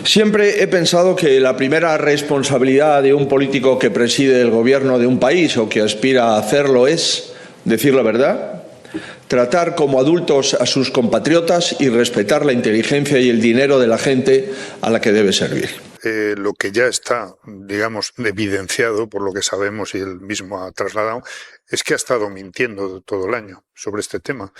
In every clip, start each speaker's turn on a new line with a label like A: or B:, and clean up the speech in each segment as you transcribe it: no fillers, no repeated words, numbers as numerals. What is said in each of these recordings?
A: Siempre he pensado que la primera responsabilidad de un político que preside el gobierno de un país o que aspira a hacerlo es decir la verdad, tratar como adultos a sus compatriotas y respetar la inteligencia y el dinero de la gente a la que debe servir.
B: Lo que ya está, digamos, evidenciado por lo que sabemos y él mismo ha trasladado, es que ha estado mintiendo todo el año sobre este tema.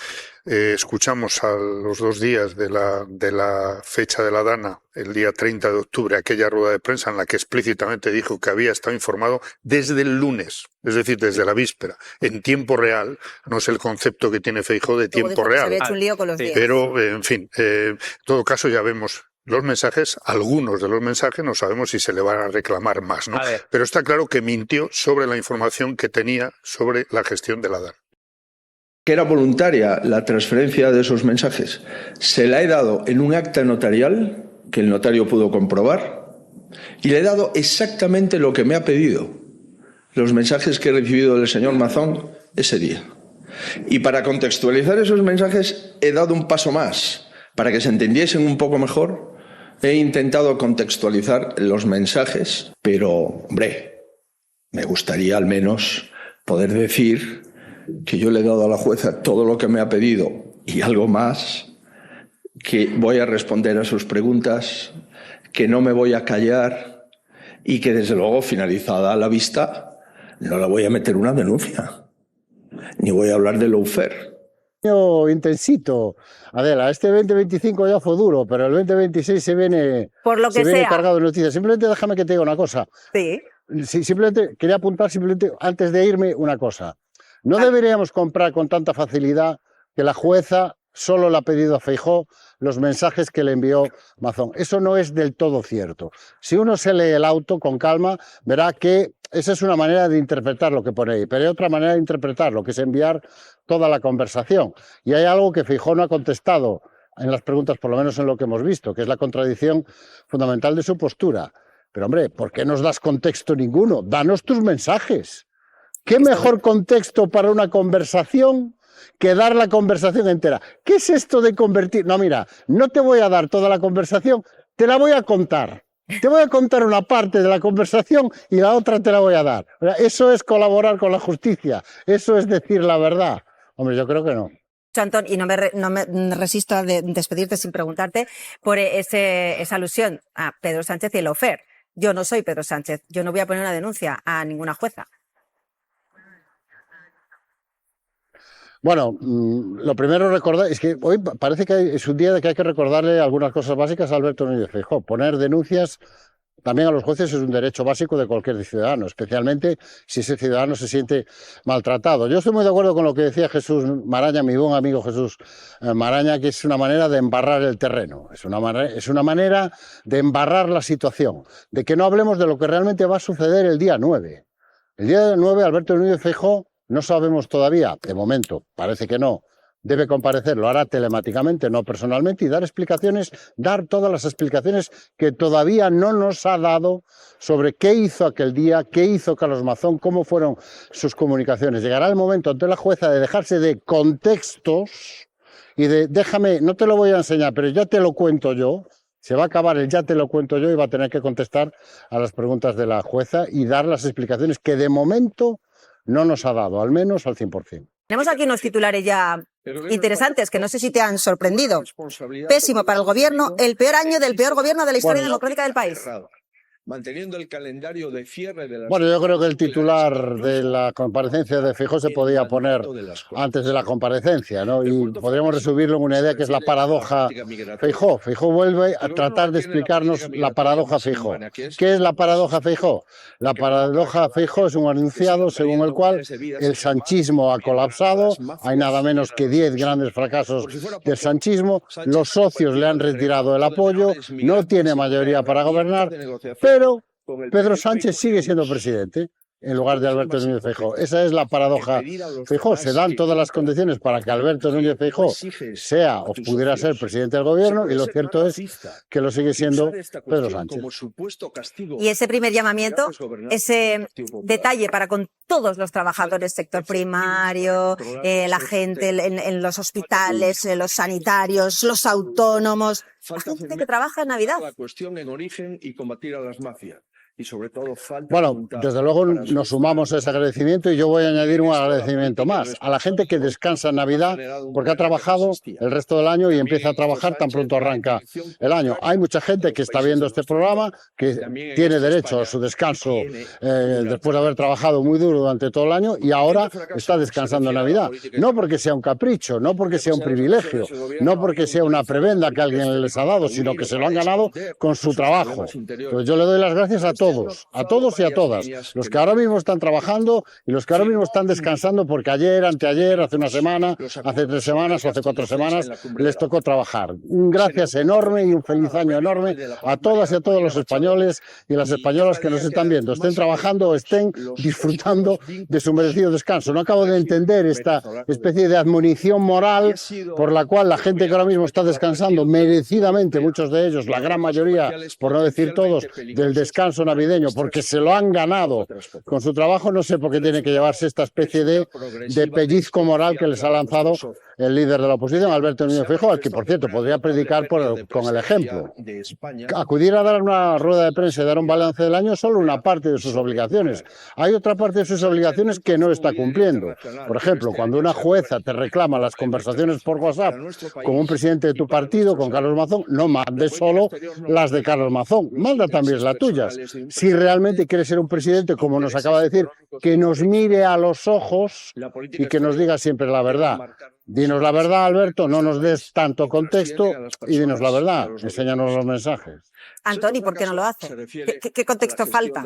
B: Escuchamos a los 2 días de la fecha de la Dana, el día 30 de octubre, aquella rueda de prensa en la que explícitamente dijo que había estado informado desde el lunes, es decir, desde la víspera, en tiempo real. No es el concepto que tiene Feijóo de tiempo real.
C: Se había hecho un lío con los días.
B: Pero, en fin, en todo caso ya vemos los mensajes, algunos de los mensajes no sabemos si se le van a reclamar más, ¿no? Pero está claro que mintió sobre la información que tenía sobre la gestión de la DAR.
A: Que era voluntaria la transferencia de esos mensajes. Se la he dado en un acta notarial que el notario pudo comprobar y le he dado exactamente lo que me ha pedido, los mensajes que he recibido del señor Mazón ese día. Y para contextualizar esos mensajes he dado un paso más, para que se entendiesen un poco mejor. He intentado contextualizar los mensajes, pero, hombre, me gustaría al menos poder decir que yo le he dado a la jueza todo lo que me ha pedido y algo más, que voy a responder a sus preguntas, que no me voy a callar y que, desde luego, finalizada la vista, no la voy a meter una denuncia, ni voy a hablar de lawfare.
D: Intensito. Adela, este 2025 ya fue duro, pero el 2026 se viene,
C: por lo que
D: viene
C: sea,
D: cargado de noticias. Simplemente déjame que te diga una cosa.
C: Sí.
D: Simplemente quería apuntar, antes de irme, una cosa. No deberíamos comprar con tanta facilidad que la jueza solo le ha pedido a Feijóo los mensajes que le envió Mazón. Eso no es del todo cierto. Si uno se lee el auto con calma, verá que esa es una manera de interpretar lo que pone ahí, pero hay otra manera de interpretarlo, que es enviar toda la conversación. Y hay algo que Feijóo no ha contestado en las preguntas, por lo menos en lo que hemos visto, que es la contradicción fundamental de su postura. Pero, hombre, ¿por qué nos das contexto ninguno? Danos tus mensajes. ¿Qué mejor contexto para una conversación que dar la conversación entera? ¿Qué es esto de convertir? No, mira, no te voy a dar toda la conversación, te la voy a contar. Te voy a contar una parte de la conversación y la otra te la voy a dar. Eso es colaborar con la justicia, eso es decir la verdad. Hombre, yo creo que no.
C: Antón, y no me resisto a despedirte sin preguntarte por esa alusión a Pedro Sánchez y el lawfare. Yo no soy Pedro Sánchez, yo no voy a poner una denuncia a ninguna jueza.
D: Bueno, lo primero recordar es que hoy parece que es un día de que hay que recordarle algunas cosas básicas a Alberto Núñez Feijóo. Poner denuncias también a los jueces es un derecho básico de cualquier ciudadano, especialmente si ese ciudadano se siente maltratado. Yo estoy muy de acuerdo con lo que decía Jesús Maraña, mi buen amigo Jesús Maraña, que es una manera de embarrar el terreno, es una manera de embarrar la situación, de que no hablemos de lo que realmente va a suceder el día 9. El día 9, Alberto Núñez Feijóo, no sabemos todavía, de momento, parece que no, debe comparecer, lo hará telemáticamente, no personalmente, y dar explicaciones, dar todas las explicaciones que todavía no nos ha dado sobre qué hizo aquel día, qué hizo Carlos Mazón, cómo fueron sus comunicaciones. Llegará el momento ante la jueza de dejarse de contextos y de, déjame, no te lo voy a enseñar, pero ya te lo cuento yo. Se va a acabar el ya te lo cuento yo y va a tener que contestar a las preguntas de la jueza y dar las explicaciones que de momento no nos ha dado, al menos al 100%.
C: Tenemos aquí unos titulares ya interesantes que no sé si te han sorprendido. Pésimo para el gobierno, el peor año del peor gobierno de la historia democrática del país.
A: Manteniendo el calendario de cierre de las...
D: Bueno, yo creo que el titular de la comparecencia de Feijóo se podía poner antes de la comparecencia, ¿no? Y podríamos resumirlo en una idea que es la paradoja Feijóo. Feijóo vuelve a tratar de explicarnos la paradoja Feijóo. ¿Qué es la paradoja Feijóo? La paradoja Feijóo es un enunciado según el cual el sanchismo ha colapsado, hay nada menos que 10 grandes fracasos del sanchismo, los socios le han retirado el apoyo, no tiene mayoría para gobernar, pero Pedro Sánchez sigue siendo presidente. en lugar de Alberto Núñez Feijóo. Esa es la paradoja. Feijóo, se dan todas las condiciones para que Alberto Núñez Feijóo sea o pudiera ser presidente del gobierno, y lo cierto es que lo sigue siendo Pedro Sánchez.
C: Y ese primer llamamiento, ese detalle para con todos los trabajadores, sector primario, la gente en los hospitales, los sanitarios, los autónomos, la gente que trabaja en Navidad.
A: La cuestión en origen y combatir a las mafias. Y sobre todo
D: bueno, desde luego nos sumamos a ese agradecimiento, y yo voy a añadir un agradecimiento más a la gente que descansa en Navidad porque ha trabajado el resto del año y empieza a trabajar tan pronto arranca el año. Hay mucha gente que está viendo este programa que tiene derecho a su descanso después de haber trabajado muy duro durante todo el año, y ahora está descansando en Navidad. No porque sea un capricho, no porque sea un privilegio, no porque sea una prebenda que alguien les ha dado, sino que se lo han ganado con su trabajo. Pues yo le doy las gracias a todos y a todas, los que ahora mismo están trabajando y los que ahora mismo están descansando porque ayer, anteayer, hace una semana, hace 3 semanas o hace 4 semanas les tocó trabajar. Un gracias enorme y un feliz año enorme a todas y a todos los españoles y las españolas que nos están viendo, estén trabajando o estén disfrutando de su merecido descanso. No acabo de entender esta especie de admonición moral por la cual la gente que ahora mismo está descansando merecidamente, muchos de ellos, la gran mayoría, por no decir todos, del descanso navideño, porque se lo han ganado con su trabajo. No sé por qué tiene que llevarse esta especie de pellizco moral que les ha lanzado el líder de la oposición, Alberto Núñez Feijóo, al que, por cierto, podría predicar con el ejemplo. Acudir a dar una rueda de prensa y dar un balance del año es solo una parte de sus obligaciones. Hay otra parte de sus obligaciones que no está cumpliendo. Por ejemplo, cuando una jueza te reclama las conversaciones por WhatsApp con un presidente de tu partido, con Carlos Mazón, no mandes solo las de Carlos Mazón, manda también las tuyas. Si realmente quieres ser un presidente, como nos acaba de decir, que nos mire a los ojos y que nos diga siempre la verdad. Dinos la verdad, Alberto, no nos des tanto contexto y dinos la verdad, enséñanos los mensajes.
C: Antoni, ¿por qué no lo hace? ¿Qué contexto falta?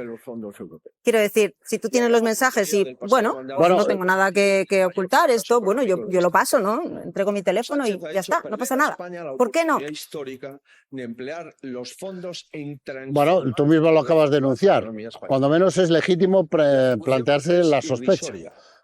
C: Quiero decir, si tú tienes los mensajes y, bueno, no tengo nada que ocultar, esto, bueno, yo lo paso, ¿no? Entrego mi teléfono y ya está, no pasa nada. ¿Por qué no?
D: Bueno, tú mismo lo acabas de denunciar. Cuando menos es legítimo plantearse la sospecha.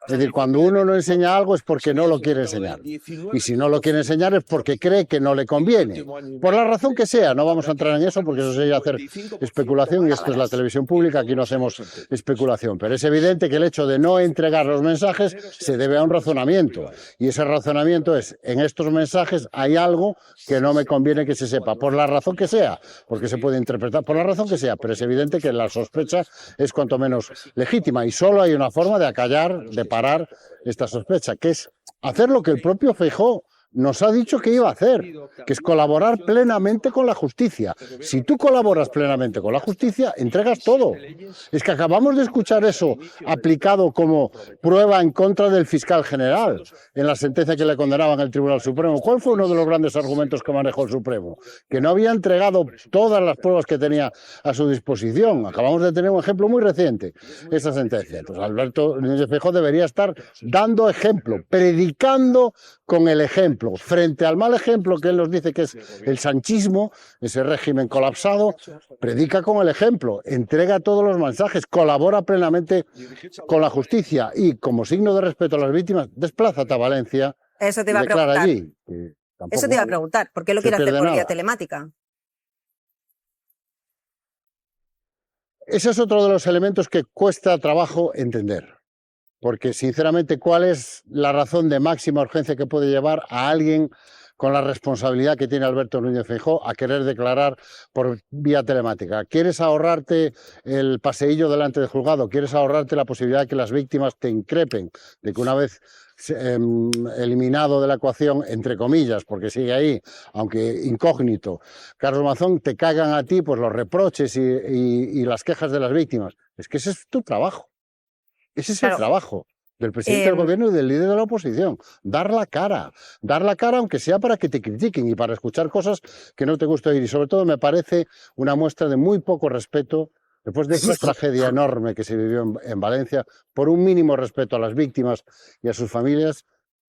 D: Es decir, cuando uno no enseña algo es porque no lo quiere enseñar. Y si no lo quiere enseñar es porque cree que no le conviene. Por la razón que sea, no vamos a entrar en eso porque eso sería hacer especulación y esto es la televisión pública, aquí no hacemos especulación. Pero es evidente que el hecho de no entregar los mensajes se debe a un razonamiento. Y ese razonamiento es, en estos mensajes hay algo que no me conviene que se sepa, por la razón que sea, porque se puede interpretar por la razón que sea, pero es evidente que la sospecha es cuanto menos legítima y solo hay una forma de acallar, de parar esta sospecha, que es hacer lo que el propio Feijóo nos ha dicho que iba a hacer, que es colaborar plenamente con la justicia. Si tú colaboras plenamente con la justicia, entregas todo. Es que acabamos de escuchar eso aplicado como prueba en contra del fiscal general en la sentencia que le condenaban el Tribunal Supremo. ¿Cuál fue uno de los grandes argumentos que manejó el Supremo? Que no había entregado todas las pruebas que tenía a su disposición. Acabamos de tener un ejemplo muy reciente, esa sentencia. Entonces, Alberto Núñez Feijóo debería estar dando ejemplo, predicando con el ejemplo, frente al mal ejemplo que él nos dice que es el sanchismo, ese régimen colapsado, predica con el ejemplo, entrega todos los mensajes, colabora plenamente con la justicia y, como signo de respeto a las víctimas, desplázate a Valencia.
C: Eso te iba a preguntar.
D: Allí,
C: eso te iba a preguntar, ¿por qué lo quiere hacer por vía telemática?
D: Ese es otro de los elementos que cuesta trabajo entender. Porque, sinceramente, ¿cuál es la razón de máxima urgencia que puede llevar a alguien con la responsabilidad que tiene Alberto Núñez Feijóo a querer declarar por vía telemática? ¿Quieres ahorrarte el paseillo delante del juzgado? ¿Quieres ahorrarte la posibilidad de que las víctimas te increpen? De que una vez eliminado de la ecuación, entre comillas, porque sigue ahí, aunque incógnito, Carlos Mazón, te caigan a ti pues los reproches y las quejas de las víctimas. Es que ese es tu trabajo. Ese es el trabajo del presidente del gobierno y del líder de la oposición. Dar la cara aunque sea para que te critiquen y para escuchar cosas que no te gusta oír. Y sobre todo me parece una muestra de muy poco respeto, después de esta tragedia enorme que se vivió en Valencia, por un mínimo respeto a las víctimas y a sus familias,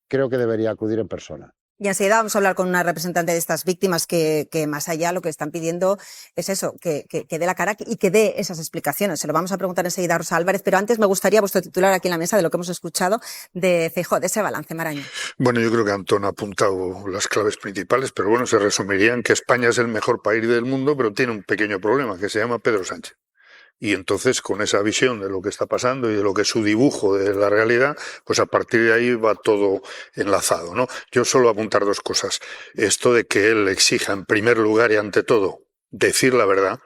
D: creo que debería acudir en persona.
C: Y enseguida vamos a hablar con una representante de estas víctimas que más allá lo que están pidiendo es eso, que dé la cara y que dé esas explicaciones. Se lo vamos a preguntar enseguida a Rosa Álvarez, pero antes me gustaría vuestro titular aquí en la mesa de lo que hemos escuchado de Feijóo, de ese balance, Marañón.
B: Bueno, yo creo que Antón ha apuntado las claves principales, pero bueno, se resumiría en que España es el mejor país del mundo, pero tiene un pequeño problema que se llama Pedro Sánchez. Y entonces, con esa visión de lo que está pasando y de lo que es su dibujo de la realidad, pues a partir de ahí va todo enlazado, ¿no? Yo solo apuntar dos cosas. Esto de que él exija, en primer lugar y ante todo, decir la verdad,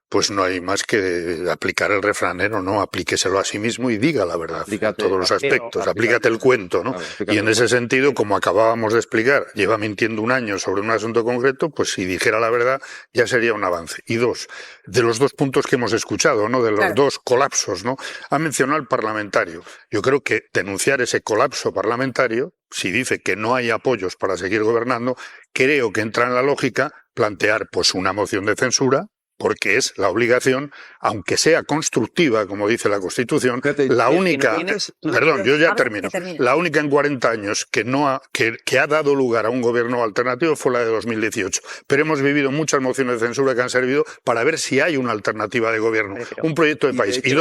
B: pues no hay más que aplicar el refranero, ¿no? Aplíqueselo a sí mismo y diga la verdad en todos los aspectos. Aplícate el cuento, ¿no? Y en ese sentido, como acabábamos de explicar, lleva mintiendo un año sobre un asunto concreto, pues si dijera la verdad ya sería un avance. Y dos, de los dos puntos que hemos escuchado, ¿no? De los dos colapsos, ¿no? Ha mencionado al parlamentario. Yo creo que denunciar ese colapso parlamentario, si dice que no hay apoyos para seguir gobernando, creo que entra en la lógica plantear pues una moción de censura, porque es la obligación, aunque sea constructiva, como dice la Constitución, la única, perdón, yo ya termino, la única en 40 años que ha dado lugar a un gobierno alternativo fue la de 2018. Pero hemos vivido muchas mociones de censura que han servido para ver si hay una alternativa de gobierno, un proyecto de país. Y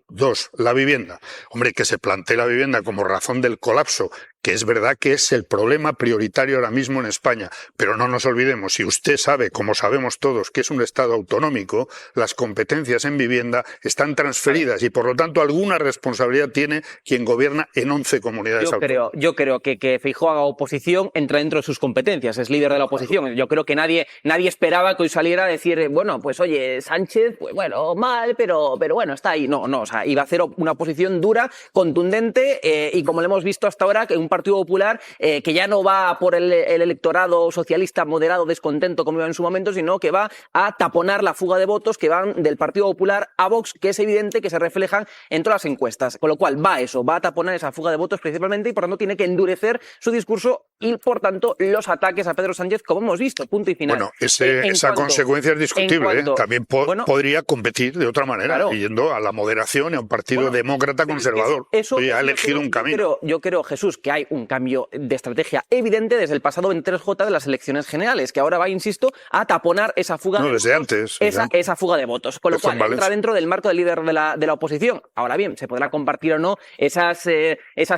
B: dos, la vivienda. Hombre, que se plantee la vivienda como razón del colapso, que es verdad que es el problema prioritario ahora mismo en España, pero no nos olvidemos, si usted sabe, como sabemos todos, que es un Estado autonómico, las competencias en vivienda están transferidas y por lo tanto alguna responsabilidad tiene quien gobierna en 11 comunidades autónomas.
E: Yo creo que Feijóo haga oposición entra dentro de sus competencias, es líder de la oposición. Yo creo que nadie esperaba que hoy saliera a decir, bueno, pues oye, Sánchez, pues bueno, mal, pero bueno, está ahí. No, o sea, iba a hacer una oposición dura, contundente y como lo hemos visto hasta ahora, que un Partido Popular que ya no va por el electorado socialista moderado descontento como iba en su momento, sino que va a taponar la fuga de votos que van del Partido Popular a Vox, que es evidente que se reflejan en todas las encuestas. Con lo cual va a taponar esa fuga de votos principalmente y por tanto tiene que endurecer su discurso y por tanto los ataques a Pedro Sánchez como hemos visto, punto y final.
B: Bueno, esa consecuencia es discutible. También podría competir de otra manera, yendo a la moderación y a un partido demócrata conservador. Oye, ha elegido un camino.
E: Yo creo, Jesús, que hay un cambio de estrategia evidente desde el pasado 23J de las elecciones generales, que ahora va, insisto, a taponar esa fuga
B: de votos. Desde antes.
E: Esa fuga de votos. Con lo cual entra dentro del marco del líder de la oposición. Ahora bien, se podrá compartir o no esas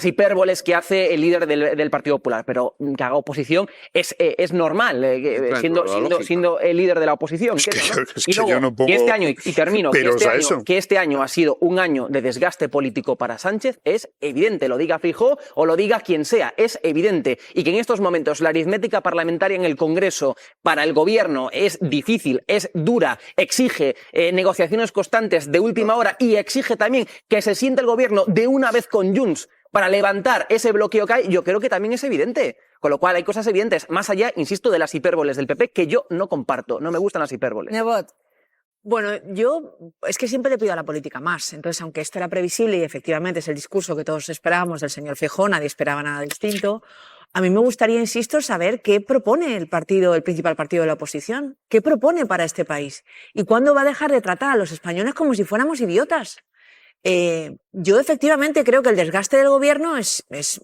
E: hipérboles que hace el líder del Partido Popular, pero que haga oposición es normal, siendo el líder de la oposición. Que este año ha sido un año de desgaste político para Sánchez es evidente, lo diga Feijóo o lo diga quien sea, es evidente. Y que en estos momentos la aritmética parlamentaria en el Congreso para el gobierno es difícil, es dura, exige negociaciones constantes de última hora y exige también que se siente el gobierno de una vez con Junts para levantar ese bloqueo que hay, yo creo que también es evidente. Con lo cual hay cosas evidentes, más allá, insisto, de las hipérboles del PP, que yo no comparto, no me gustan las hipérboles.
C: Nebot.
F: Bueno, yo es que siempre le pido a la política más. Entonces, aunque esto era previsible y efectivamente es el discurso que todos esperábamos del señor Feijóo, nadie esperaba nada distinto, a mí me gustaría, insisto, saber qué propone el principal partido de la oposición. ¿Qué propone para este país? ¿Y cuándo va a dejar de tratar a los españoles como si fuéramos idiotas? Yo efectivamente creo que el desgaste del gobierno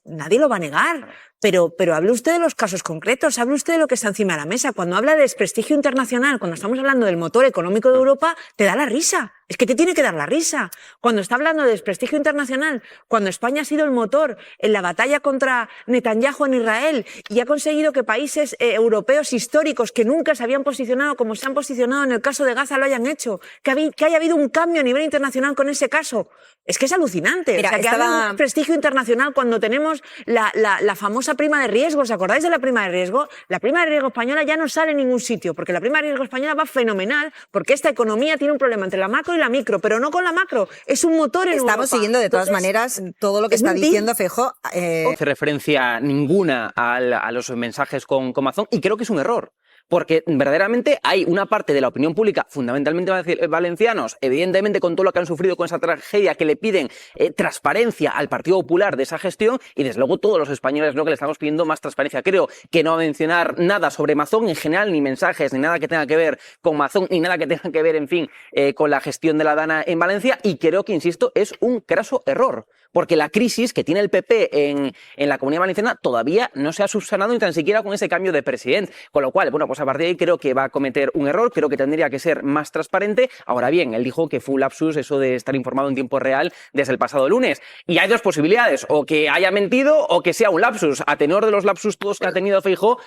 F: nadie lo va a negar, pero hable usted de los casos concretos, hable usted de lo que está encima de la mesa. Cuando habla de desprestigio internacional, cuando estamos hablando del motor económico de Europa, te da la risa. Es que te tiene que dar la risa. Cuando está hablando de desprestigio internacional, cuando España ha sido el motor en la batalla contra Netanyahu en Israel y ha conseguido que países europeos históricos que nunca se habían posicionado como se han posicionado en el caso de Gaza lo hayan hecho, que haya habido un cambio a nivel internacional con ese caso. Es que es alucinante.
C: Mira,
F: o sea, que habla de prestigio internacional cuando tenemos la famosa prima de riesgo. ¿Os acordáis de la prima de riesgo? La prima de riesgo española ya no sale en ningún sitio, porque la prima de riesgo española va fenomenal, porque esta economía tiene un problema entre la macro y la micro, pero no con la macro. Es un motor en Europa.
C: Estamos siguiendo de todas maneras todo lo que está diciendo Feijóo.
E: No hace referencia ninguna a los mensajes con Amazon y creo que es un error. porque verdaderamente hay una parte de la opinión pública, fundamentalmente valencianos, evidentemente con todo lo que han sufrido con esa tragedia, que le piden transparencia al Partido Popular de esa gestión, y desde luego todos los españoles lo que le estamos pidiendo más transparencia. Creo que no va a mencionar nada sobre Mazón en general, ni mensajes, ni nada que tenga que ver con Mazón, ni nada que tenga que ver, en fin, con la gestión de la Dana en Valencia, y creo que, insisto, es un craso error, porque la crisis que tiene el PP en la Comunidad Valenciana todavía no se ha subsanado ni tan siquiera con ese cambio de presidente, con lo cual, bueno, pues a partir de ahí creo que va a cometer un error, creo que tendría que ser más transparente. Ahora bien, él dijo que fue un lapsus eso de estar informado en tiempo real desde el pasado lunes, y hay dos posibilidades, o que haya mentido o que sea un lapsus. A tenor de los lapsus todos que ha tenido Feijóo,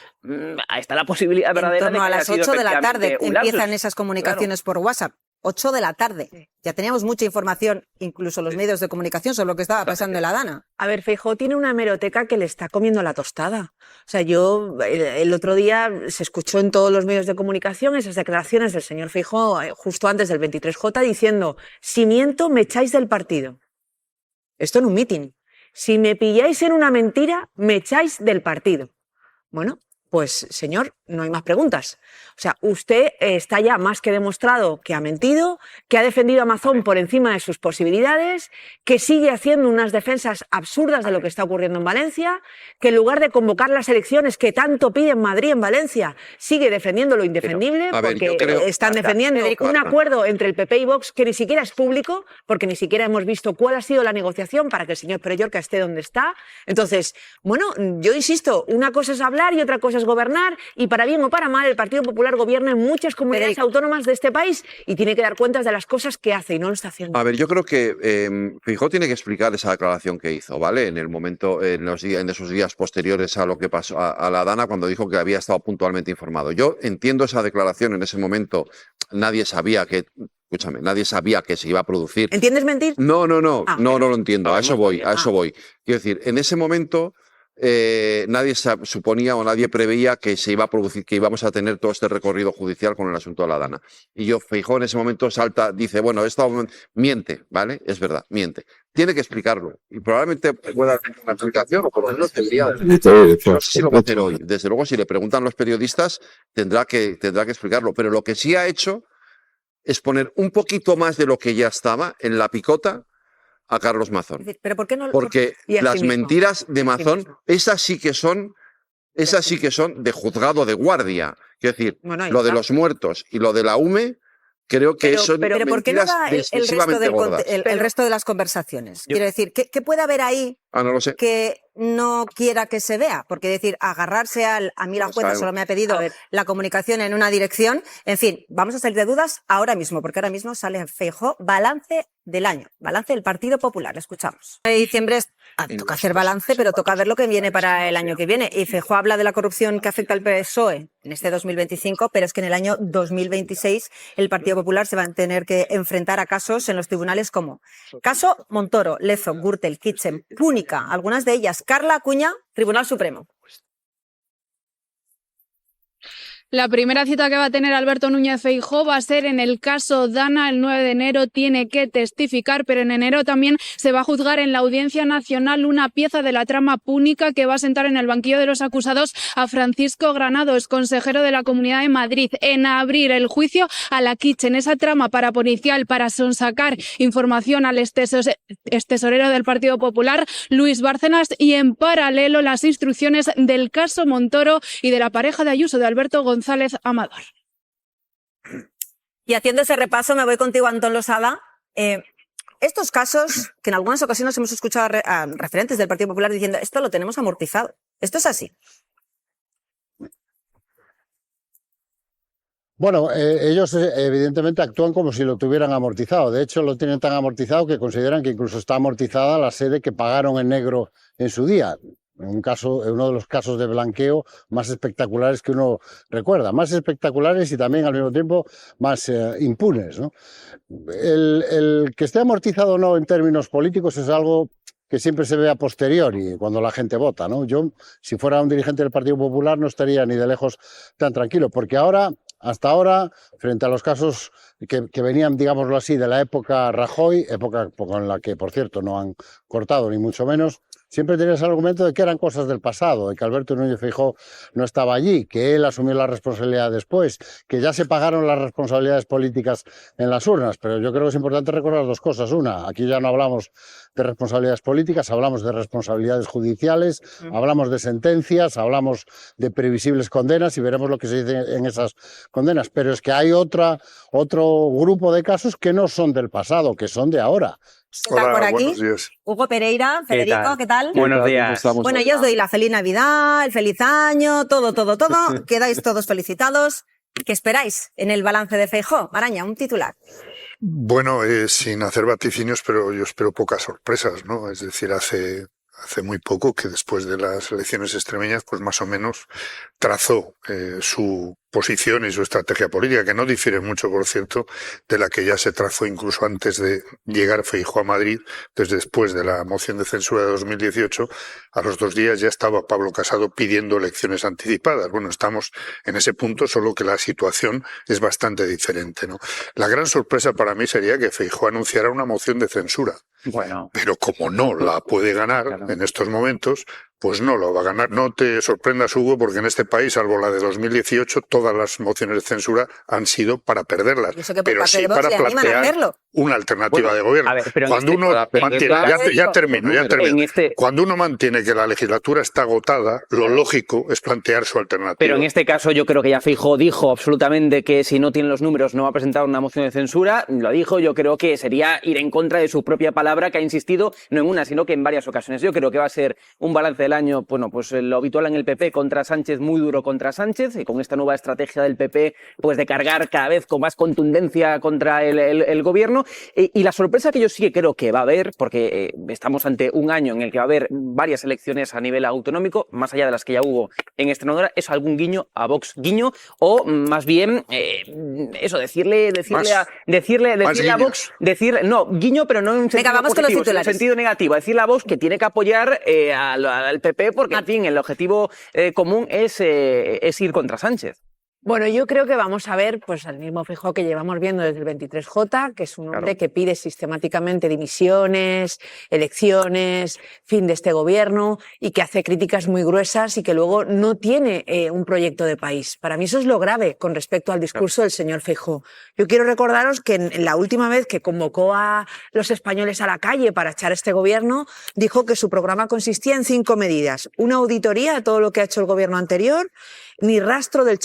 E: está la posibilidad verdadera de que
C: a las 8 de la tarde empiezan esas comunicaciones por WhatsApp. 8 de la tarde. Ya teníamos mucha información, incluso los medios de comunicación, sobre lo que estaba pasando en la Dana.
F: A ver, Feijóo tiene una hemeroteca que le está comiendo la tostada. O sea, yo el otro día se escuchó en todos los medios de comunicación esas declaraciones del señor Feijóo justo antes del 23J diciendo: si miento, me echáis del partido. Esto en un mitin. Si me pilláis en una mentira, me echáis del partido. Bueno, pues señor, no hay más preguntas. O sea, usted está ya más que demostrado que ha mentido, que ha defendido a Mazón por encima de sus posibilidades, que sigue haciendo unas defensas absurdas de lo que está ocurriendo en Valencia, que en lugar de convocar las elecciones que tanto piden Madrid en Valencia, sigue defendiendo lo indefendible, porque están defendiendo un acuerdo entre el PP y Vox que ni siquiera es público, porque ni siquiera hemos visto cuál ha sido la negociación para que el señor Pere Llorca esté donde está. Entonces, bueno, yo insisto, una cosa es hablar y otra cosa es gobernar, y para bien o para mal el Partido Popular gobierna en muchas comunidades autónomas de este país y tiene que dar cuentas de las cosas que hace y no lo está haciendo.
G: A ver, yo creo que Feijóo tiene que explicar esa declaración que hizo, ¿vale? En el momento, en esos días posteriores a lo que pasó a la Dana, cuando dijo que había estado puntualmente informado. Yo entiendo esa declaración. En ese momento nadie sabía que... Escúchame, nadie sabía que se iba a producir.
F: ¿Entiendes mentir?
G: No lo entiendo. A eso voy. Quiero decir, en ese momento nadie suponía o nadie preveía que se iba a producir, que íbamos a tener todo este recorrido judicial con el asunto de la Dana. Y Feijóo en ese momento dice, bueno, esto miente, ¿vale? Es verdad, miente. Tiene que explicarlo. Y probablemente pueda tener una explicación, o por lo menos debería. No sé si lo va a hacer hoy. Desde luego, si le preguntan los periodistas, tendrá que explicarlo. Pero lo que sí ha hecho es poner un poquito más de lo que ya estaba en la picota a Carlos Mazón.
C: ¿Pero por qué no?
G: Porque las mentiras de Mazón, esas sí que son de juzgado de guardia. Quiero decir, lo de los muertos y lo de la UME, creo que son
C: pero ¿por qué no
G: mentiras
C: da el resto de las conversaciones? Quiero decir, ¿qué puede haber ahí
G: no lo sé.
C: que no quiera que se vea? Porque decir, agarrarse a mí la jueza solo me ha pedido la comunicación en una dirección. En fin, vamos a salir de dudas ahora mismo, porque ahora mismo sale Feijóo, balance del año, balance del Partido Popular. Escuchamos. En diciembre toca hacer balance, pero toca ver lo que viene para el año que viene. Y Feijóo habla de la corrupción que afecta al PSOE en este 2025, pero es que en el año 2026 el Partido Popular se va a tener que enfrentar a casos en los tribunales como caso Montoro, Lezo, Gürtel, Kitchen, Púnica, algunas de ellas. Carla Acuña, Tribunal Supremo.
H: La primera cita que va a tener Alberto Núñez Feijóo va a ser en el caso Dana. El 9 de enero tiene que testificar, pero en enero también se va a juzgar en la Audiencia Nacional una pieza de la trama Púnica que va a sentar en el banquillo de los acusados a Francisco Granado, exconsejero de la Comunidad de Madrid, en abrir el juicio a la Kitchen, esa trama parapolicial para sonsacar información al extesorero del Partido Popular, Luis Bárcenas, y en paralelo las instrucciones del caso Montoro y de la pareja de Ayuso, de Alberto González Amador.
C: Y haciendo ese repaso me voy contigo, Antón Losada. Estos casos, que en algunas ocasiones hemos escuchado a referentes del Partido Popular diciendo esto lo tenemos amortizado. ¿Esto es así?
D: Bueno, ellos evidentemente actúan como si lo tuvieran amortizado. De hecho, lo tienen tan amortizado que consideran que incluso está amortizada la sede que pagaron en negro en su día. Uno de los casos de blanqueo más espectaculares que uno recuerda, más espectaculares y también al mismo tiempo más impunes, ¿no? El que esté amortizado o no en términos políticos es algo que siempre se ve a posteriori, cuando la gente vota, ¿no? Yo, si fuera un dirigente del Partido Popular, no estaría ni de lejos tan tranquilo, porque hasta ahora, frente a los casos que venían, digámoslo así, de la época Rajoy, época en la que, por cierto, no han cortado ni mucho menos, siempre tenías el argumento de que eran cosas del pasado, de que Alberto Núñez Feijóo no estaba allí, que él asumió la responsabilidad después, que ya se pagaron las responsabilidades políticas en las urnas. Pero yo creo que es importante recordar dos cosas. Una, aquí ya no hablamos de responsabilidades políticas, hablamos de responsabilidades judiciales, hablamos de sentencias, hablamos de previsibles condenas y veremos lo que se dice en esas condenas. Pero es que hay otro grupo de casos que no son del pasado, que son de ahora.
C: ¿Qué tal por aquí?
B: Buenos días.
C: Hugo Pereira, Federico, ¿qué tal?
E: Buenos días.
C: Bueno, yo os doy la feliz Navidad, el feliz año, todo. Quedáis todos felicitados. ¿Qué esperáis en el balance de Feijóo? Araña, un titular.
B: Bueno, sin hacer vaticinios, pero yo espero pocas sorpresas, ¿no? Es decir, hace muy poco que después de las elecciones extremeñas, pues más o menos trazó su posición y su estrategia política, que no difiere mucho, por cierto, de la que ya se trazó incluso antes de llegar Feijóo a Madrid, desde después de la moción de censura de 2018. A los 2 días ya estaba Pablo Casado pidiendo elecciones anticipadas. Bueno, estamos en ese punto, solo que la situación es bastante diferente, ¿no? La gran sorpresa para mí sería que Feijóo anunciara una moción de censura.
E: Bueno.
B: Pero como no la puede ganar en estos momentos, pues no lo va a ganar. No te sorprendas, Hugo, porque en este país, salvo la de 2018, todas las mociones de censura han sido para perderlas. Pero sí para plantear una alternativa de gobierno.
E: A ver, pero
B: cuando uno mantiene, ya termino. Cuando uno mantiene que la legislatura está agotada, lo lógico es plantear su alternativa.
E: Pero en este caso yo creo que ya Feijóo dijo absolutamente que si no tiene los números no va a presentar una moción de censura. Lo dijo, yo creo que sería ir en contra de su propia palabra, que ha insistido no en una, sino que en varias ocasiones. Yo creo que va a ser un balance del año, bueno, pues lo habitual en el PP contra Sánchez, muy duro contra Sánchez, y con esta nueva estrategia del PP, pues de cargar cada vez con más contundencia contra el gobierno. Y la sorpresa que yo sí que creo que va a haber, porque estamos ante un año en el que va a haber varias elecciones a nivel autonómico, más allá de las que ya hubo en Extremadura, es algún guiño a Vox, o más bien eso, decirle a Vox, guiño, pero no en sentido positivo, sino en sentido negativo, decirle a Vox que tiene que apoyar al PP porque, en fin, el objetivo común es ir contra Sánchez.
F: Bueno, yo creo que vamos a ver pues al mismo Feijóo que llevamos viendo desde el 23J, que es un hombre que pide sistemáticamente dimisiones, elecciones, fin de este gobierno, y que hace críticas muy gruesas y que luego no tiene un proyecto de país. Para mí eso es lo grave con respecto al discurso del señor Feijóo. Yo quiero recordaros que en la última vez que convocó a los españoles a la calle para echar este gobierno, dijo que su programa consistía en 5 medidas. Una auditoría a todo lo que ha hecho el gobierno anterior, ni rastro del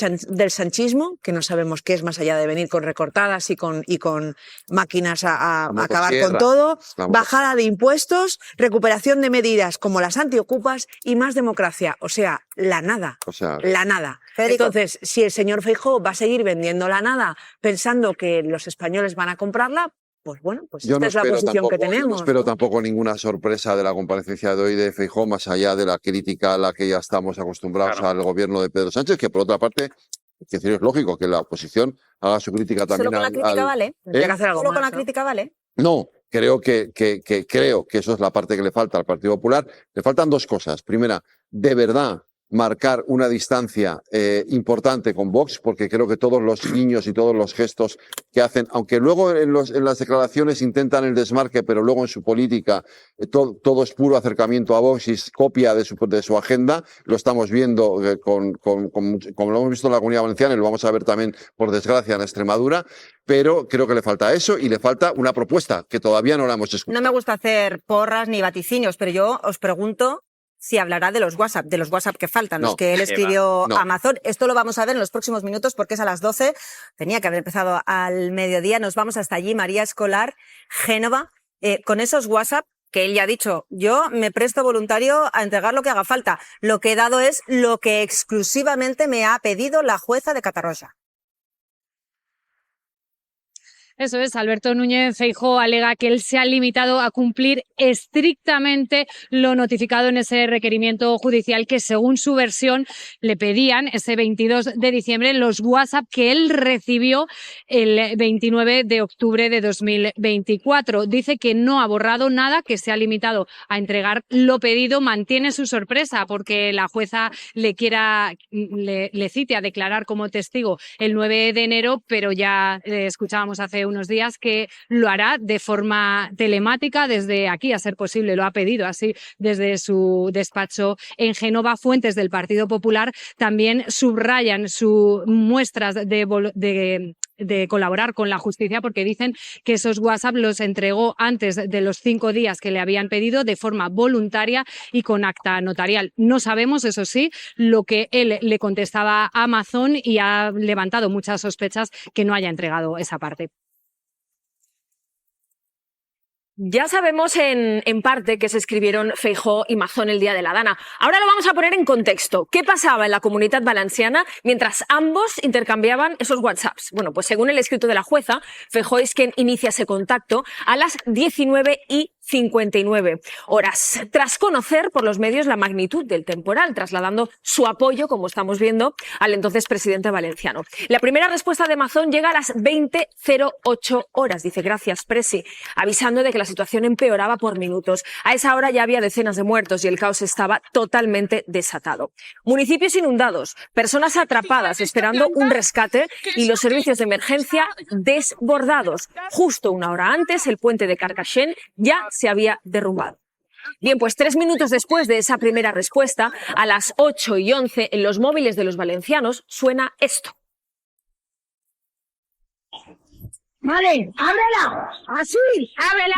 F: sanchismo, que no sabemos qué es más allá de venir con recortadas y con máquinas a acabar con todo, bajada de impuestos, recuperación de medidas como las antiocupas y más democracia. O sea, la nada. La nada.
C: Federico.
F: Entonces, si el señor Feijóo va a seguir vendiendo la nada pensando que los españoles van a comprarla, pues bueno, pues esta es la posición que tenemos.
G: Yo no espero tampoco ninguna sorpresa de la comparecencia de hoy de Feijóo, más allá de la crítica a la que ya estamos acostumbrados al gobierno de Pedro Sánchez, que por otra parte, es lógico que la oposición haga su crítica también.
C: ¿Solo con la crítica vale?
F: ¿Solo
C: con la crítica vale?
G: No, creo que eso es la parte que le falta al Partido Popular. Le faltan 2 cosas. Primera, de verdad, marcar una distancia importante con Vox, porque creo que todos los guiños y todos los gestos que hacen, aunque luego en las declaraciones intentan el desmarque, pero luego en su política todo es puro acercamiento a Vox y es copia de su agenda, lo estamos viendo como lo hemos visto en la Comunidad Valenciana y lo vamos a ver también, por desgracia, en Extremadura, pero creo que le falta eso y le falta una propuesta que todavía no la hemos escuchado.
C: No me gusta hacer porras ni vaticinios, pero yo os pregunto si hablará de los WhatsApp que faltan, los que él escribió a Amazon. Esto lo vamos a ver en los próximos minutos porque es a las 12. Tenía que haber empezado al mediodía. Nos vamos hasta allí, María Escolar, Génova, con esos WhatsApp que él ya ha dicho, yo me presto voluntario a entregar lo que haga falta. Lo que he dado es lo que exclusivamente me ha pedido la jueza de Catarroja.
H: Eso es, Alberto Núñez Feijóo alega que él se ha limitado a cumplir estrictamente lo notificado en ese requerimiento judicial que, según su versión, le pedían ese 22 de diciembre los WhatsApp que él recibió el 29 de octubre de 2024. Dice que no ha borrado nada, que se ha limitado a entregar lo pedido. Mantiene su sorpresa porque la jueza le cite a declarar como testigo el 9 de enero, pero ya escuchábamos hace
I: unos días que lo hará de forma telemática desde aquí, a ser posible, lo ha pedido así desde su despacho en Génova. Fuentes del Partido Popular también subrayan sus muestras de colaborar con la justicia, porque dicen que esos WhatsApp los entregó antes de los 5 días que le habían pedido de forma voluntaria y con acta notarial. No sabemos, eso sí, lo que él le contestaba a Amazon, y ha levantado muchas sospechas que no haya entregado esa parte.
J: Ya sabemos en parte que se escribieron Feijóo y Mazón el día de la Dana. Ahora lo vamos a poner en contexto. ¿Qué pasaba en la Comunitat Valenciana mientras ambos intercambiaban esos WhatsApps? Bueno, pues según el escrito de la jueza, Feijóo es quien inicia ese contacto a las 19:59 horas, tras conocer por los medios la magnitud del temporal, trasladando su apoyo, como estamos viendo, al entonces presidente valenciano. La primera respuesta de Mazón llega a las 20:08 horas. Dice: gracias, Presi, avisando de que la situación empeoraba por minutos. A esa hora ya había decenas de muertos y el caos estaba totalmente desatado. Municipios inundados, personas atrapadas esperando un rescate y los servicios de emergencia desbordados. Justo una hora antes, el puente de Carcaixent ya se había derrumbado. Bien, pues 3 minutos después de esa primera respuesta, a las 8:11, en los móviles de los valencianos suena esto.
K: Vale, ábrela, así, ábrela,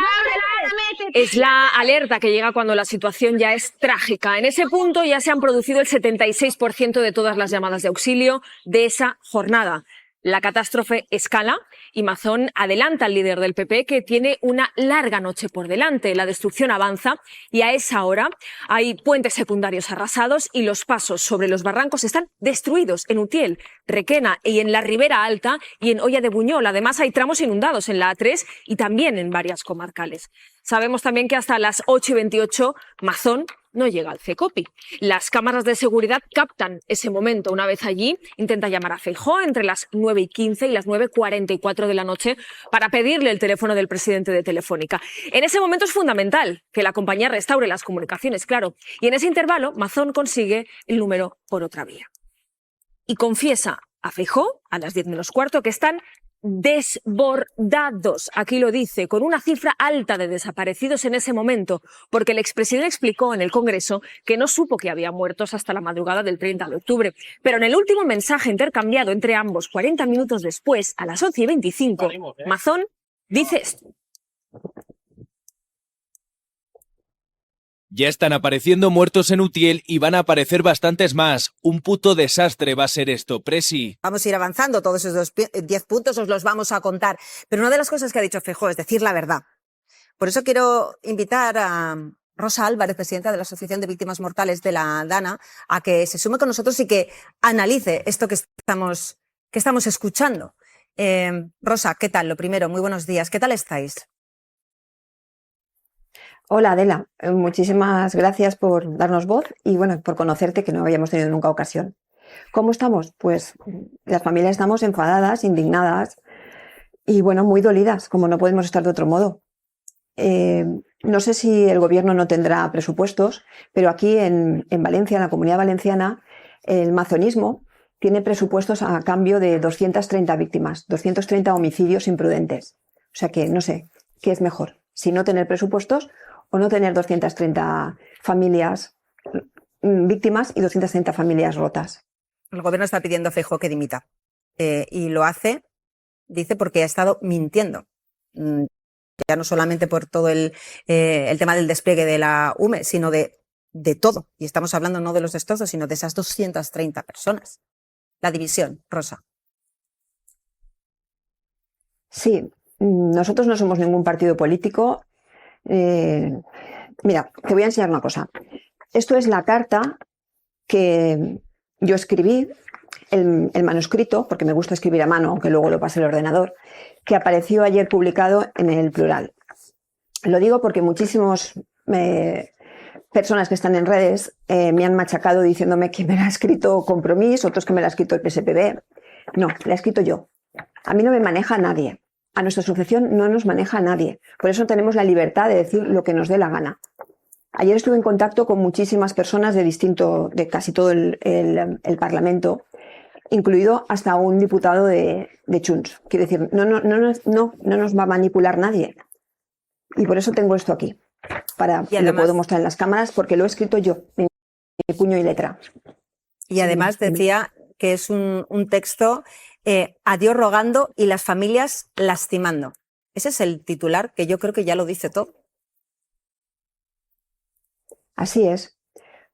K: métete.
J: Es la alerta que llega cuando la situación ya es trágica. En ese punto ya se han producido el 76% de todas las llamadas de auxilio de esa jornada. La catástrofe escala y Mazón adelanta al líder del PP, que tiene una larga noche por delante. La destrucción avanza y a esa hora hay puentes secundarios arrasados y los pasos sobre los barrancos están destruidos en Utiel, Requena y en la Ribera Alta y en Olla de Buñol. Además hay tramos inundados en la A3 y también en varias comarcales. Sabemos también que hasta las 8:28 Mazón no llega al CECOPI. Las cámaras de seguridad captan ese momento. Una vez allí, intenta llamar a Feijóo entre las 9:15 y las 9:44 de la noche para pedirle el teléfono del presidente de Telefónica. En ese momento es fundamental que la compañía restaure las comunicaciones, claro. Y en ese intervalo, Mazón consigue el número por otra vía. Y confiesa a Feijóo, a las 10:15, que están desbordados, aquí lo dice, con una cifra alta de desaparecidos en ese momento, porque el expresidente explicó en el Congreso que no supo que había muertos hasta la madrugada del 30 de octubre. Pero en el último mensaje intercambiado entre ambos, 40 minutos después, a las 11:25, Mazón dice esto.
L: Ya están apareciendo muertos en Utiel y van a aparecer bastantes más. Un puto desastre va a ser esto, Presi.
C: Vamos a ir avanzando, todos esos 10 puntos os los vamos a contar. Pero una de las cosas que ha dicho Feijóo es decir la verdad. Por eso quiero invitar a Rosa Álvarez, presidenta de la Asociación de Víctimas Mortales de la Dana, a que se sume con nosotros y que analice esto que estamos escuchando. Rosa, ¿qué tal? Lo primero, muy buenos días. ¿Qué tal estáis?
M: Hola Adela, muchísimas gracias por darnos voz y bueno, por conocerte, que no habíamos tenido nunca ocasión. ¿Cómo estamos? Pues las familias estamos enfadadas, indignadas y bueno, muy dolidas, como no podemos estar de otro modo. No sé si el gobierno no tendrá presupuestos, pero aquí en Valencia, en la Comunidad Valenciana, el mazonismo tiene presupuestos a cambio de 230 víctimas, 230 homicidios imprudentes. O sea que no sé, ¿qué es mejor? Si no tener presupuestos o no tener 230 familias víctimas y 230 familias rotas.
C: El gobierno está pidiendo a Feijóo que dimita. Y lo hace, dice, porque ha estado mintiendo. Ya no solamente por todo el tema del despliegue de la UME, sino de todo. Y estamos hablando no de los destrozos, sino de esas 230 personas. La división, Rosa.
M: Sí, nosotros no somos ningún partido político. Mira, te voy a enseñar una cosa. Esto es la carta que yo escribí, el manuscrito, porque me gusta escribir a mano, aunque luego lo pase el ordenador, que apareció ayer publicado en El Plural. Lo digo porque muchísimas personas que están en redes me han machacado diciéndome que me la ha escrito Compromís, otros que me la ha escrito el PSPB. No, la he escrito yo. A mí no me maneja nadie. A nuestra asociación no nos maneja nadie. Por eso tenemos la libertad de decir lo que nos dé la gana. Ayer estuve en contacto con muchísimas personas de casi todo el Parlamento incluido hasta un diputado de Junts. Quiero decir, no nos va a manipular nadie. Y por eso tengo esto aquí. Y además, lo puedo mostrar en las cámaras porque lo he escrito yo, mi puño y letra.
C: Y además decía que es un texto a Dios rogando y las familias lastimando. Ese es el titular que yo creo que ya lo dice todo.
M: Así es,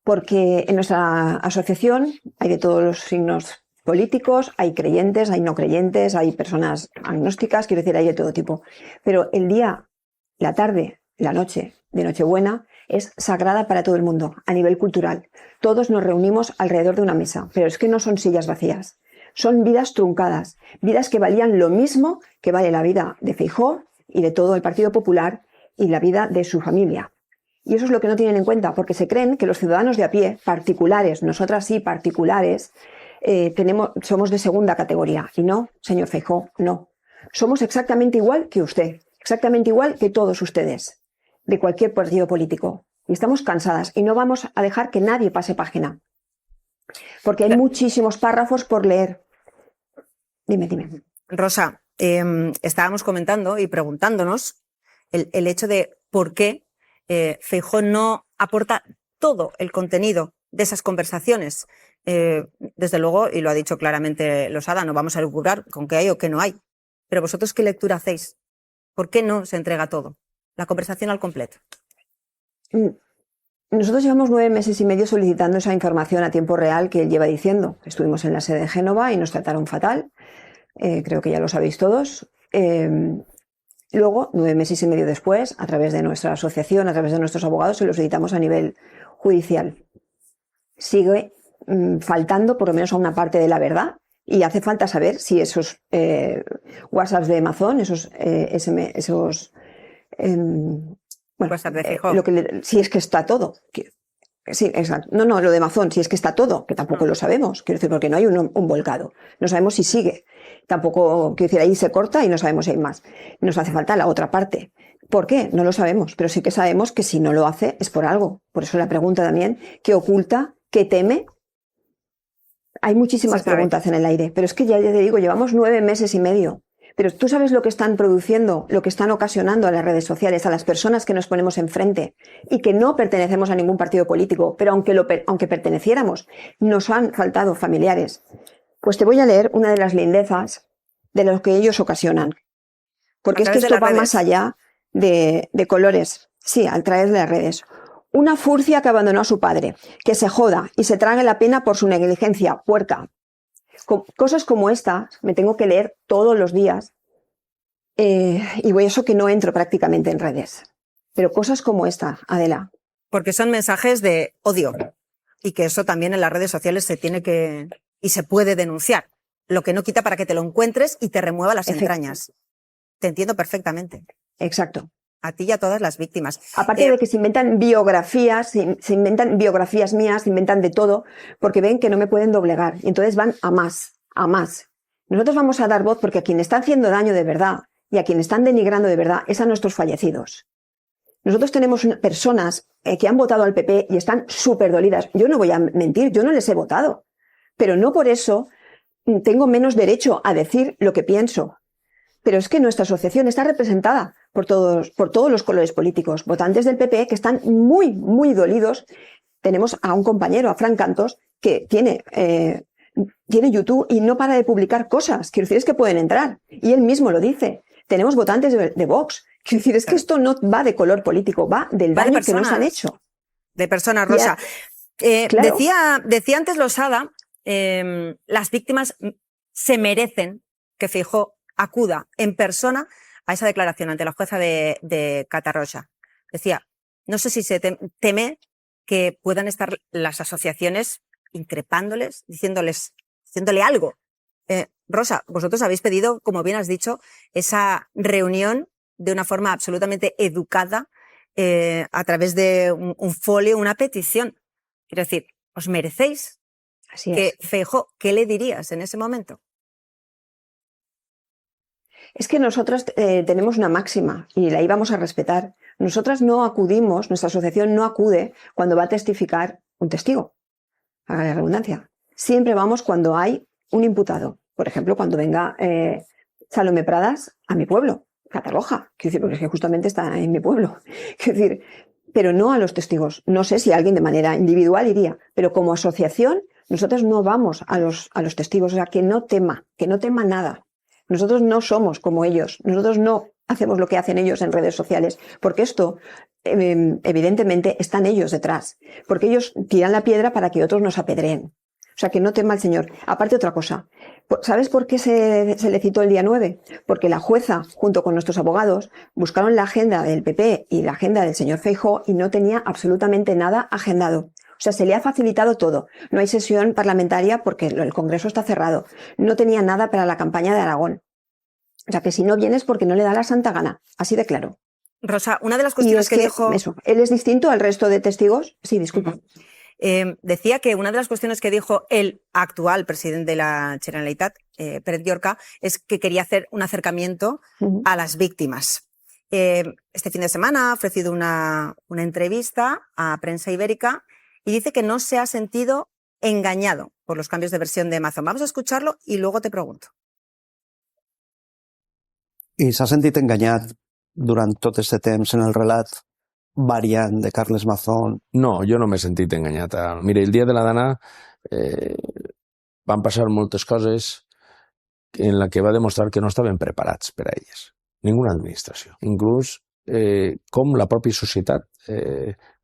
M: porque en nuestra asociación hay de todos los signos políticos, hay creyentes, hay no creyentes, hay personas agnósticas, quiero decir, hay de todo tipo. Pero el día, la tarde, la noche de Nochebuena es sagrada para todo el mundo, a nivel cultural. Todos nos reunimos alrededor de una mesa, pero es que no son sillas vacías. Son vidas truncadas, vidas que valían lo mismo que vale la vida de Feijóo y de todo el Partido Popular y la vida de su familia. Y eso es lo que no tienen en cuenta, porque se creen que los ciudadanos de a pie, particulares, nosotras sí, particulares, somos de segunda categoría. Y no, señor Feijóo, no. Somos exactamente igual que usted, exactamente igual que todos ustedes, de cualquier partido político. Y estamos cansadas y no vamos a dejar que nadie pase página. Porque hay muchísimos párrafos por leer. Dime.
C: Rosa, estábamos comentando y preguntándonos el hecho de por qué Feijóo no aporta todo el contenido de esas conversaciones. Desde luego, y lo ha dicho claramente Losada, no vamos a lucurar con qué hay o qué no hay. Pero vosotros, ¿qué lectura hacéis? ¿Por qué no se entrega todo? La conversación al completo.
M: Nosotros llevamos 9 meses y medio solicitando esa información a tiempo real que él lleva diciendo. Estuvimos en la sede de Génova y nos trataron fatal. Creo que ya lo sabéis todos. Luego, 9 meses y medio después, a través de nuestra asociación, a través de nuestros abogados, se lo solicitamos a nivel judicial. Sigue faltando por lo menos a una parte de la verdad y hace falta saber si esos WhatsApps de Amazon, si es que está todo. Sí, exacto. No, lo de Amazon, si es que está todo, que tampoco lo sabemos, quiero decir, porque no hay un volcado. No sabemos si sigue. Tampoco, quiero decir, ahí se corta y no sabemos si hay más. Nos hace falta la otra parte. ¿Por qué? No lo sabemos, pero sí que sabemos que si no lo hace es por algo. Por eso la pregunta también, ¿qué oculta? ¿Qué teme? Hay muchísimas preguntas en el aire, pero es que ya te digo, llevamos 9 meses y medio. Pero tú sabes lo que están produciendo, lo que están ocasionando a las redes sociales, a las personas que nos ponemos enfrente y que no pertenecemos a ningún partido político, pero aunque perteneciéramos, nos han faltado familiares. Pues te voy a leer una de las lindezas de lo que ellos ocasionan. Porque es que esto va más allá de colores. Sí, al través de las redes. Una furcia que abandonó a su padre, que se joda y se trague la pena por su negligencia, puerca. Cosas como esta me tengo que leer todos los días y voy a eso que no entro prácticamente en redes. Pero cosas como esta, Adela.
C: Porque son mensajes de odio y que eso también en las redes sociales se tiene que y se puede denunciar. Lo que no quita para que te lo encuentres y te remueva las entrañas. Te entiendo perfectamente.
M: Exacto.
C: A ti y a todas las víctimas.
M: Aparte de que se inventan biografías, se inventan biografías mías, se inventan de todo, porque ven que no me pueden doblegar. Y entonces van a más, a más. Nosotros vamos a dar voz porque a quien está haciendo daño de verdad y a quien están denigrando de verdad es a nuestros fallecidos. Nosotros tenemos personas que han votado al PP y están súper dolidas. Yo no voy a mentir, yo no les he votado. Pero no por eso tengo menos derecho a decir lo que pienso. Pero es que nuestra asociación está representada por todos los colores políticos. Votantes del PP que están muy, muy dolidos. Tenemos a un compañero, a Fran Cantos, que tiene YouTube y no para de publicar cosas. Quiero decir, es que pueden entrar. Y él mismo lo dice. Tenemos votantes de Vox. Quiero decir, es que esto no va de color político, va del daño que nos han hecho.
C: De personas, Rosa.
M: Claro.
C: Decía antes Losada, las víctimas se merecen que Feijóo acuda en persona a esa declaración ante la jueza de Catarroja. Decía, no sé si se teme que puedan estar las asociaciones increpándoles, diciéndole algo. Rosa, vosotros habéis pedido, como bien has dicho, esa reunión de una forma absolutamente educada a través de un folio, una petición. Quiero decir, ¿os merecéis?
M: Así
C: que
M: es.
C: Feijóo, ¿qué le dirías en ese momento?
M: Es que nosotras tenemos una máxima y la íbamos a respetar. Nosotras no acudimos, nuestra asociación no acude cuando va a testificar un testigo, haga la redundancia. Siempre vamos cuando hay un imputado, por ejemplo, cuando venga Salomé Pradas a mi pueblo, Catarroja, quiero decir, porque es que justamente está en mi pueblo, quiero decir, pero no a los testigos. No sé si alguien de manera individual iría, pero como asociación nosotros no vamos a los testigos, o sea, que no tema nada. Nosotros no somos como ellos, nosotros no hacemos lo que hacen ellos en redes sociales, porque esto, evidentemente, están ellos detrás, porque ellos tiran la piedra para que otros nos apedreen. O sea, que no tema el señor. Aparte, otra cosa, ¿sabes por qué se le citó el día 9? Porque la jueza, junto con nuestros abogados, buscaron la agenda del PP y la agenda del señor Feijóo y no tenía absolutamente nada agendado. O sea, se le ha facilitado todo. No hay sesión parlamentaria porque el Congreso está cerrado. No tenía nada para la campaña de Aragón. O sea, que si no vienes porque no le da la santa gana. Así de claro.
C: Rosa, una de las cuestiones que dijo...
M: Eso, él es distinto al resto de testigos. Sí, disculpa.
C: Decía que una de las cuestiones que dijo el actual presidente de la Generalitat, Pérez Llorca, es que quería hacer un acercamiento a las víctimas. Este fin de semana ha ofrecido una entrevista a Prensa Ibérica y dice que no se ha sentido engañado por los cambios de versión de Amazon. Vamos a escucharlo y luego te pregunto.
N: I s'ha sentit enganyat durant tot aquest temps en el relat variant de Carles Mazón?
O: No, jo no m'he sentit enganyat. Mira, el dia de la Dana van passar moltes coses en la que va demostrar que no estaven preparats per a elles. Ninguna administració. Inclús com la pròpia societat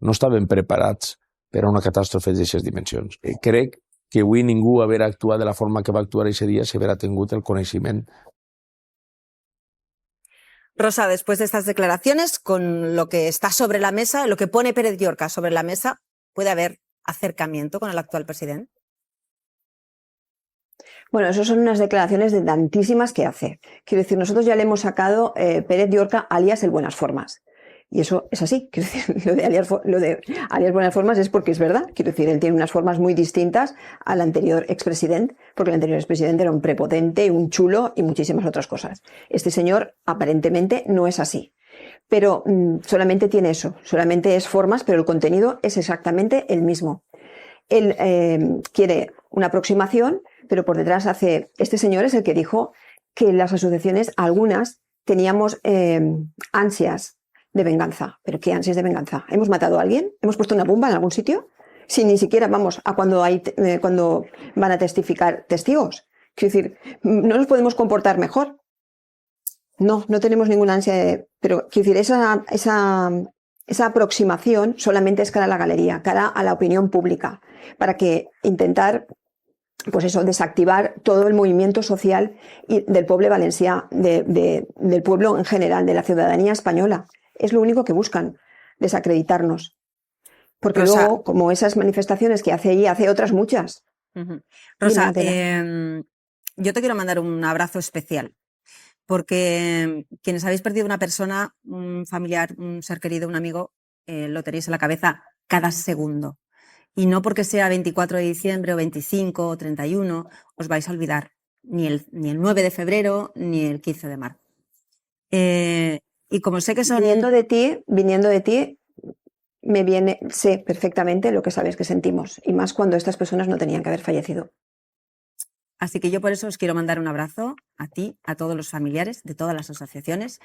O: no estaven preparats per a una catàstrofe d'aquestes dimensions. Crec que avui ningú haver actuat de la forma que va actuar aquest dia si haver tingut el coneixement.
C: Rosa, después de estas declaraciones, con lo que está sobre la mesa, lo que pone Pérez Llorca sobre la mesa, ¿puede haber acercamiento con el actual presidente?
M: Bueno, eso son unas declaraciones de tantísimas que hace. Quiero decir, nosotros ya le hemos sacado Pérez Llorca alias el Buenas Formas. Y eso es así. Quiero decir, lo de alias Buenas Formas es porque es verdad. Quiero decir, él tiene unas formas muy distintas al anterior expresidente, porque el anterior expresidente era un prepotente, un chulo y muchísimas otras cosas. Este señor aparentemente no es así. Pero solamente tiene eso, solamente es formas, pero el contenido es exactamente el mismo. Él quiere una aproximación, pero por detrás hace... Este señor es el que dijo que las asociaciones, algunas, teníamos ansias de venganza. ¿Pero qué ansias de venganza? ¿Hemos matado a alguien? ¿Hemos puesto una bomba en algún sitio? Si ni siquiera vamos a cuando van a testificar testigos. Quiero decir, ¿no nos podemos comportar mejor? No tenemos ninguna ansia de... Pero quiero decir, esa aproximación solamente es cara a la galería, cara a la opinión pública, para que intentar, pues eso, desactivar todo el movimiento social del pueblo valencià, del pueblo en general, de la ciudadanía española. Es lo único que buscan, desacreditarnos. Porque
C: Rosa,
M: luego, como esas manifestaciones que hace ella, hace otras muchas.
C: Rosa, yo te quiero mandar un abrazo especial, porque quienes habéis perdido una persona, un familiar, un ser querido, un amigo, lo tenéis en la cabeza cada segundo. Y no porque sea 24 de diciembre o 25 o 31, os vais a olvidar ni el 9 de febrero ni el 15 de marzo. Y como sé que son...
M: Viniendo de ti, sé perfectamente lo que sabes que sentimos, y más cuando estas personas no tenían que haber fallecido.
C: Así que yo por eso os quiero mandar un abrazo a ti, a todos los familiares de todas las asociaciones.